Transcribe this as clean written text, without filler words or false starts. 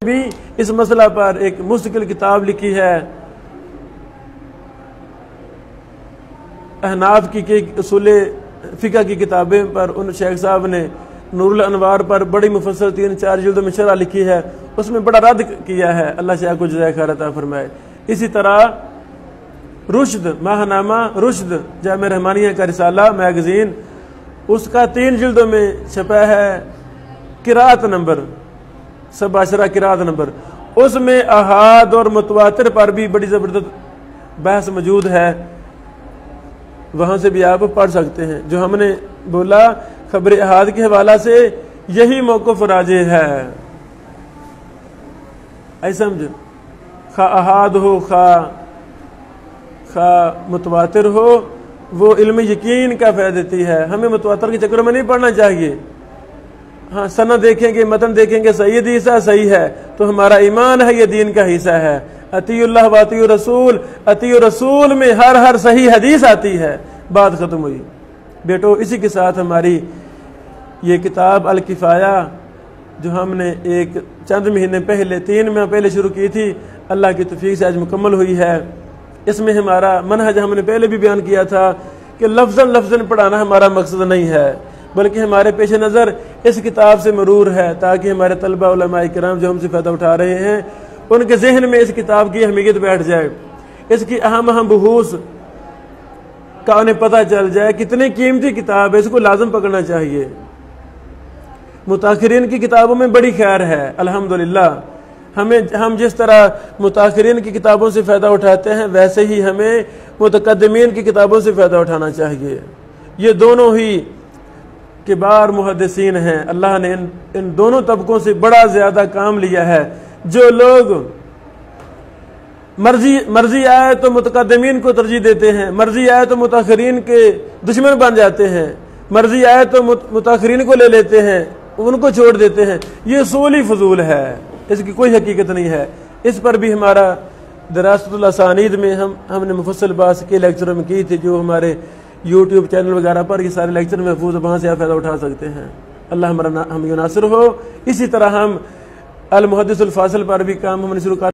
भी इस मसला पर एक मुस्तकिल किताब लिखी है। अहनाफ की उसूले फ़िक़ह की किताबें पर उन शेख साहब ने नूरुल अनवार पर बड़ी मुफस्सल 3-4 जिल्दों में शरह लिखी है, उसमें बड़ा रद्द किया है। अल्लाह शेख को जज़ाए खैर अता फरमाए। इसी तरह रुश्द माहनामा रुश्द जामे रहमानिया का रिसाला मैगजीन, उसका 3 जिल्दों में छपा है किरात नंबर 17 किरात नंबर, उसमें अहाद और मुतवातिर पर भी बड़ी ज़बरदस्त बहस मौजूद है। वहां से भी आप पढ़ सकते हैं। जो हमने बोला खबर अहाद के हवाला से यही मौक़िफ़ राजे है। ऐसा समझो, खा अहाद हो खा मुतवातिर हो, वो इल्म यकीन का फ़ायदा देती है। हमें मुतवातिर के चक्कर में नहीं पढ़ना चाहिए। हाँ, सनद देखेंगे, मतन देखेंगे, सही हदीस सही है तो हमारा ईमान है, ये दीन का हिस्सा है। अतीउल्लाह व अतीउर रसूल, अतीउर रसूल में हर सही हदीस आती है। बात खत्म हुई बेटो। इसी के साथ हमारी ये किताब अल किफ़ाया जो हमने एक चंद महीने पहले 3 माह पहले शुरू की थी, अल्लाह की तौफीक से आज मुकम्मल हुई है। इसमें हमारा मनहज हमने पहले भी बयान किया था कि लफ्ज़न पढ़ाना हमारा मकसद नहीं है, बल्कि हमारे पेश नज़र इस किताब से मरूर है ताकि हमारे तलबा उलमाए किराम जो हमसे फ़ायदा उठा रहे हैं उनके जहन में इस किताब की अहमियत बैठ जाए, इसकी अहम बहूस का उन्हें पता चल जाए। कितनी कीमती किताब है, इसको लाजम पकड़ना चाहिए। मुताखिरीन की किताबों में बड़ी खैर है अल्हम्दुलिल्लाह। हम जिस तरह मुताखिरीन की किताबों से फ़ायदा उठाते हैं, वैसे ही हमें मुतकद्दिमीन की किताबों से फ़ायदा उठाना चाहिए। ये दोनों ही किबार मुहद्दिसीन हैं। अल्लाह ने इन दोनों तबकों से बड़ा ज़्यादा काम लिया है। जो लोग मर्जी आए तो मुतकद्दिमीन को तरजीह देते हैं, मर्जी आए तो मुताखिरीन के दुश्मन बन जाते हैं, मर्जी आए तो मुताखिरीन को ले लेते हैं, उनको छोड़ देते हैं, ये उसूल ही फजूल है, इसकी कोई हकीकत नहीं है। इस पर भी हमारा दरासतुल असानीद में हमने मुफस्सल बात के लेक्चरों में की थी, जो हमारे यूट्यूब चैनल वगैरह पर ये सारे लेक्चर महफूज, वहाँ से आप फ़ायदा उठा सकते हैं। अल्लाह हमारा हम नासिर हो। इसी तरह हम अल मुहद्दिसुल फासिल पर भी काम हमने शुरू कर